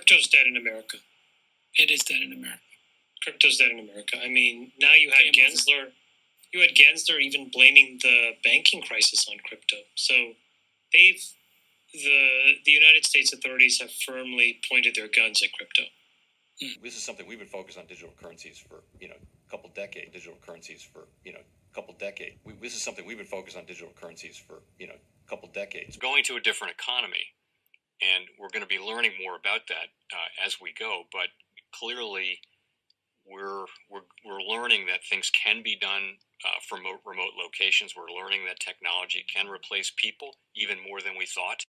Crypto's dead in America. It is dead in America. Crypto's dead in America. I mean, now you had Gensler. You had Gensler even blaming the banking crisis on crypto. So the United States authorities have firmly pointed their guns at crypto. This is something we've been focused on digital currencies for, a couple decades. This is something we've been focused on digital currencies for, a couple decades. Going to a different economy, and we're going to be learning more about that as we go. But clearly, we're learning that things can be done from remote locations. We're learning that technology can replace people even more than we thought.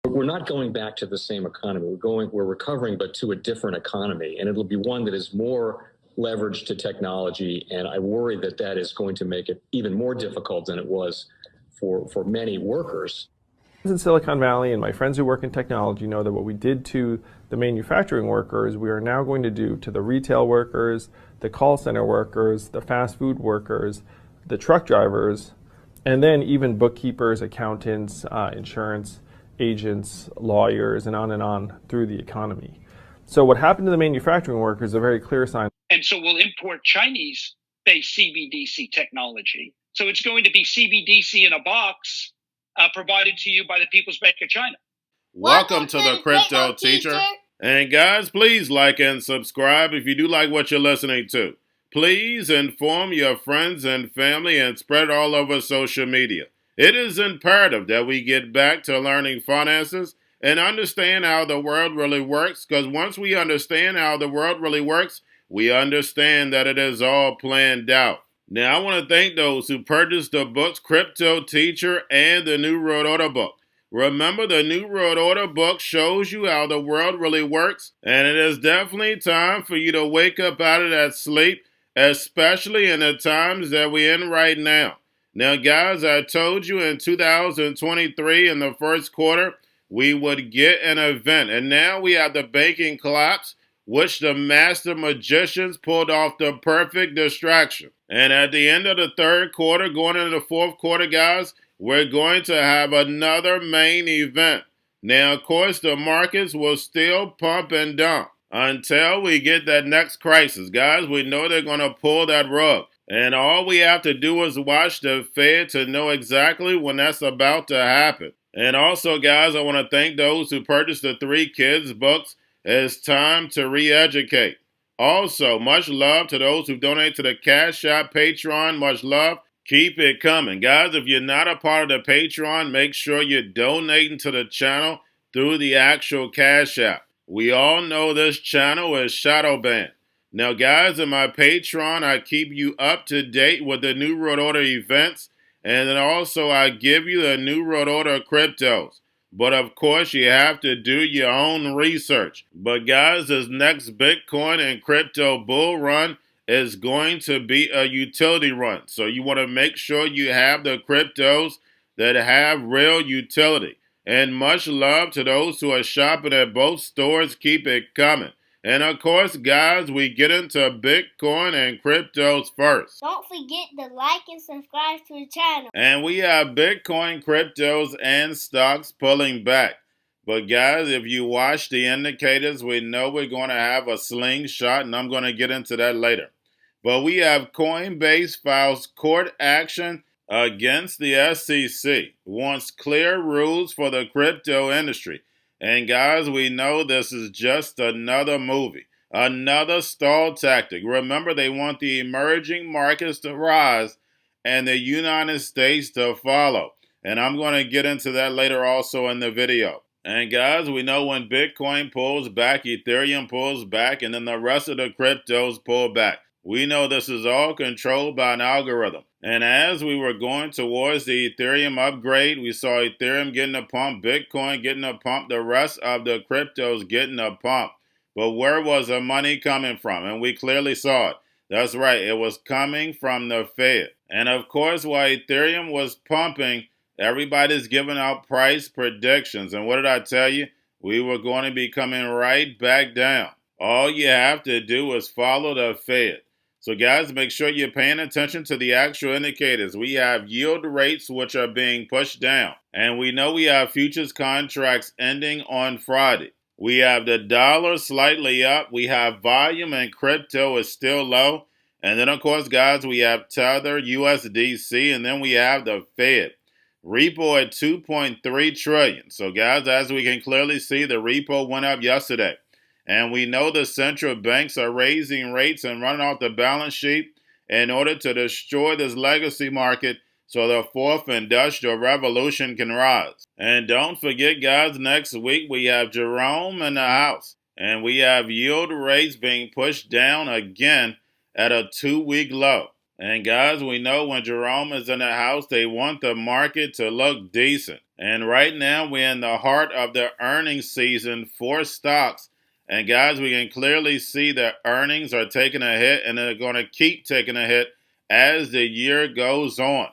We're not going back to the same economy. We're recovering, but to a different economy, and it'll be one that is more leveraged to technology. And I worry that that is going to make it even more difficult than it was for many workers. In Silicon Valley, and my friends who work in technology know that what we did to the manufacturing workers, we are now going to do to the retail workers, the call center workers, the fast food workers, the truck drivers, and then even bookkeepers, accountants, insurance agents, lawyers, and on through the economy. So what happened to the manufacturing workers is a very clear sign. And so we'll import Chinese-based CBDC technology. So it's going to be CBDC in a box provided to you by the People's Bank of China. Welcome to the Crypto Teacher. And guys, please like and subscribe if you do like what you're listening to. Please inform your friends and family and spread it all over social media. It is imperative that we get back to learning finances and understand how the world really works, because once we understand how the world really works, we understand that it is all planned out. Now, I want to thank those who purchased the books Cryptoteacher and the New World Order book. Remember, the New World Order book shows you how the world really works, and it is definitely time for you to wake up out of that sleep, especially in the times that we're in right now. Now, guys, I told you in 2023 in the first quarter, we would get an event. And now we have the banking collapse, which the master magicians pulled off the perfect distraction. And at the end of the third quarter, going into the fourth quarter, guys, we're going to have another main event. Now, of course, the markets will still pump and dump until we get that next crisis. Guys, we know they're going to pull that rug. And all we have to do is watch the Fed to know exactly when that's about to happen. And also, guys, I want to thank those who purchased the 3 Kids books. It's time to re-educate. Also, much love to those who donate to the Cash App, Patreon. Much love. Keep it coming. Guys, if you're not a part of the Patreon, make sure you're donating to the channel through the actual Cash App. We all know this channel is shadow banned. Now, guys, in my Patreon, I keep you up to date with the New World Order events, and then also I give you the New World Order cryptos. But, of course, you have to do your own research. But, guys, this next Bitcoin and crypto bull run is going to be a utility run. So you want to make sure you have the cryptos that have real utility. And much love to those who are shopping at both stores. Keep it coming. And of course, guys, we get into Bitcoin and cryptos first. Don't forget to like and subscribe to the channel. And we have Bitcoin, cryptos, and stocks pulling back. But guys, if you watch the indicators, we know we're going to have a slingshot, and I'm going to get into that later. But we have Coinbase files court action against the SEC, wants clear rules for the crypto industry. And guys, we know this is just another movie, another stall tactic. Remember, they want the emerging markets to rise and the United States to follow. And I'm going to get into that later also in the video. And guys, we know when Bitcoin pulls back, Ethereum pulls back, and then the rest of the cryptos pull back. We know this is all controlled by an algorithm. And as we were going towards the Ethereum upgrade, we saw Ethereum getting a pump, Bitcoin getting a pump, the rest of the cryptos getting a pump. But where was the money coming from? And we clearly saw it. That's right, it was coming from the Fed. And of course, while Ethereum was pumping, everybody's giving out price predictions. And what did I tell you? We were going to be coming right back down. All you have to do is follow the Fed. So guys, make sure you're paying attention to the actual indicators. We have yield rates which are being pushed down. And we know we have futures contracts ending on Friday. We have the dollar slightly up. We have volume and crypto is still low. And then, of course, guys, we have Tether, USDC, and then we have the Fed. Repo at 2.3 trillion. So, guys, as we can clearly see, the repo went up yesterday. And we know the central banks are raising rates and running off the balance sheet in order to destroy this legacy market so the fourth industrial revolution can rise. And don't forget, guys, next week we have Jerome in the house. And we have yield rates being pushed down again at a 2-week low. And guys, we know when Jerome is in the house, they want the market to look decent. And right now we're in the heart of the earnings season for stocks. And guys, we can clearly see that earnings are taking a hit and they're going to keep taking a hit as the year goes on.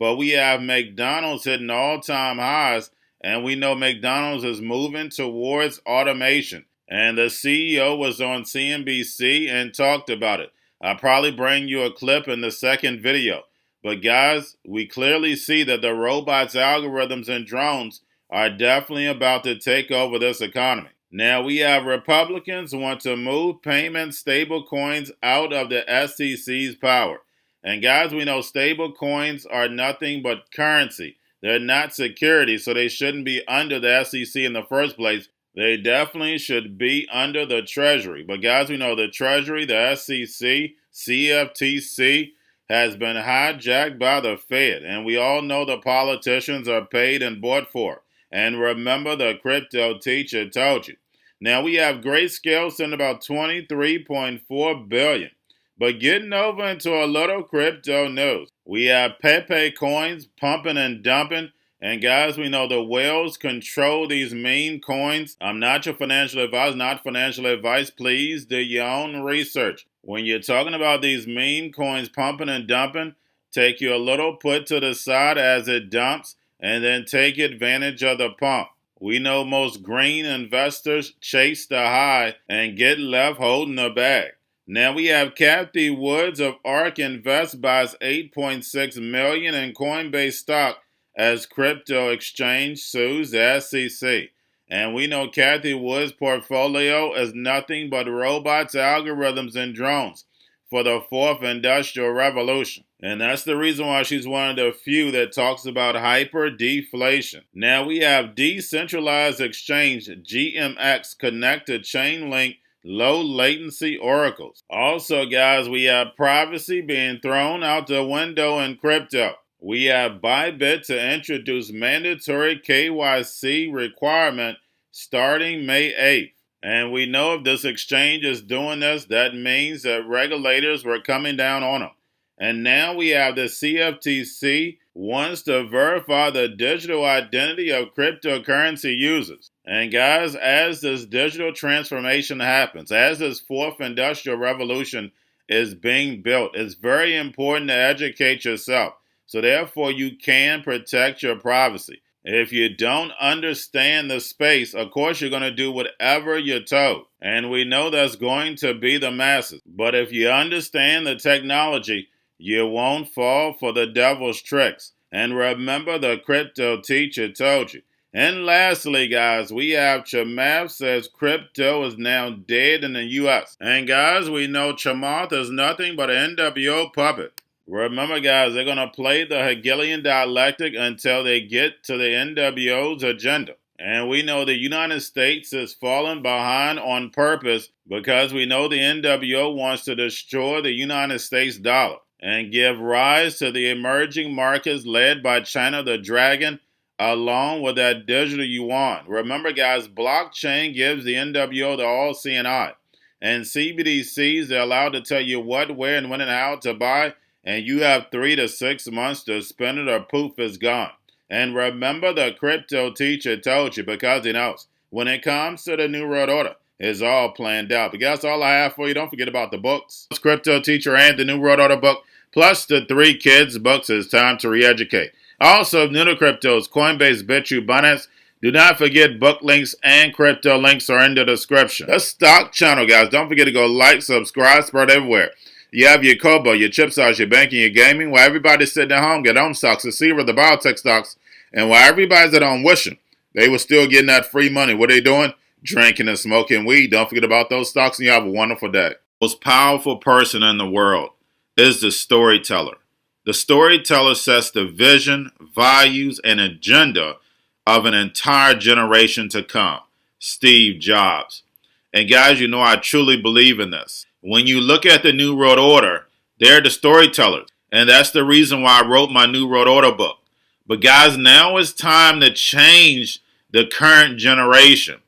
But we have McDonald's hitting all-time highs, and we know McDonald's is moving towards automation. And the CEO was on CNBC and talked about it. I'll probably bring you a clip in the second video. But guys, we clearly see that the robots, algorithms, and drones are definitely about to take over this economy. Now, we have Republicans who want to move payment stablecoins out of the SEC's power. And guys, we know stablecoins are nothing but currency. They're not security, so they shouldn't be under the SEC in the first place. They definitely should be under the Treasury. But guys, we know the Treasury, the SEC, CFTC has been hijacked by the Fed. And we all know the politicians are paid and bought for. And remember, the crypto teacher told you. Now, we have Grayscale sending about $23.4 billion. But getting over into a little crypto news. We have Pepe coins pumping and dumping. And guys, we know the whales control these meme coins. I'm not your financial advisor, not financial advice. Please do your own research. When you're talking about these meme coins pumping and dumping, take your little put to the side as it dumps and then take advantage of the pump. We know most green investors chase the high and get left holding the bag. Now we have Kathy Woods of ARK Invest buys $8.6 million in Coinbase stock as crypto exchange sues the SEC. And we know Kathy Woods' portfolio is nothing but robots, algorithms, and drones for the fourth industrial revolution. And that's the reason why she's one of the few that talks about hyper deflation. Now we have decentralized exchange GMX connected chain link low latency oracles. Also, guys, we have privacy being thrown out the window in crypto. We have Bybit to introduce mandatory KYC requirement starting May 8th. And we know if this exchange is doing this, that means that regulators were coming down on them. And now we have the CFTC wants to verify the digital identity of cryptocurrency users. And guys, as this digital transformation happens, as this fourth industrial revolution is being built, it's very important to educate yourself. So therefore, you can protect your privacy. If you don't understand the space, of course, you're going to do whatever you're told. And we know that's going to be the masses. But if you understand the technology, you won't fall for the devil's tricks. And remember, the crypto teacher told you. And lastly, guys, we have Chamath says crypto is now dead in the U.S. And guys, we know Chamath is nothing but an NWO puppet. Remember, guys, they're going to play the Hegelian dialectic until they get to the NWO's agenda. And we know the United States is falling behind on purpose because we know the NWO wants to destroy the United States dollar and give rise to the emerging markets led by China the Dragon, along with that digital yuan. Remember, guys, blockchain gives the NWO the all-seeing eye. And CBDCs, they're allowed to tell you what, where, and when and how to buy. And you have 3 to 6 months to spend it or poof, it's gone. And remember, the crypto teacher told you because he knows. When it comes to the New World Order, it's all planned out. But that's all I have for you. Don't forget about the books. Crypto Teacher and the New World Order book, plus the 3 kids books. It's time to re-educate. Also, new to cryptos, Coinbase, Bitrue, Binance. Do not forget book links and crypto links are in the description. The stock channel, guys. Don't forget to go like, subscribe, spread everywhere. You have your Kobo, your chip stocks, your banking, your gaming, while everybody's sitting at home, get on stocks, the Seaver, the biotech stocks, and while everybody's at home wishing they were still getting that free money, what are they doing? drinking and smoking weed. Don't forget about those stocks, and you have a wonderful day. The most powerful person in the world is the storyteller. The storyteller sets the vision, values, and agenda of an entire generation to come. Steve Jobs. And guys, you know I truly believe in this. When you look at the New World Order, they're the storytellers. And that's the reason why I wrote my New World Order book. But guys, now it's time to change the current generation.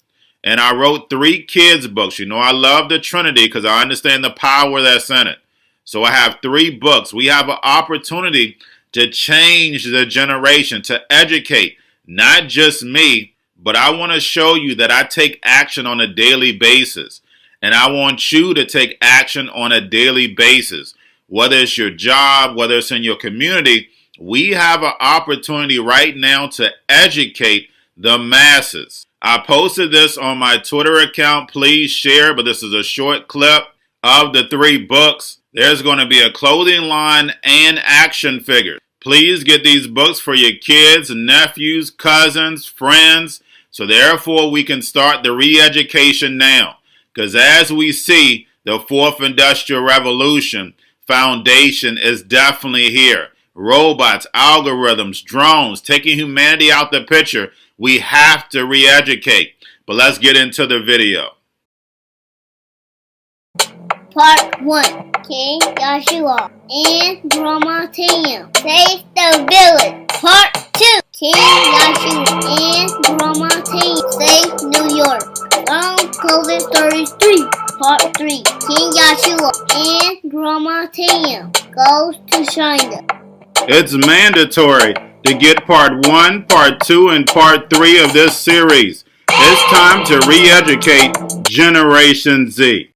And I wrote 3 kids books. You know I love the Trinity because I understand the power that's in it. So I have 3 books. We have an opportunity to change the generation, to educate, not just me, but I want to show you that I take action on a daily basis. And I want you to take action on a daily basis. Whether it's your job, whether it's in your community, we have an opportunity right now to educate the masses. I posted this on my Twitter account. Please share, but this is a short clip of the 3 books. There's going to be a clothing line and action figures. Please get these books for your kids, nephews, cousins, friends, so therefore we can start the re-education now. Because as we see, the 4th Industrial Revolution foundation is definitely here. Robots, algorithms, drones, taking humanity out the picture. We have to re-educate. But let's get into the video. Part 1. King Joshua and Drama Team save the village. Part 2. King Joshua and Drama Team save New York. Long COVID Stories 3. Part 3. King Joshua and Drama Team goes to China. It's mandatory to get part 1, part 2, and part 3 of this series. It's time to re-educate Generation Z.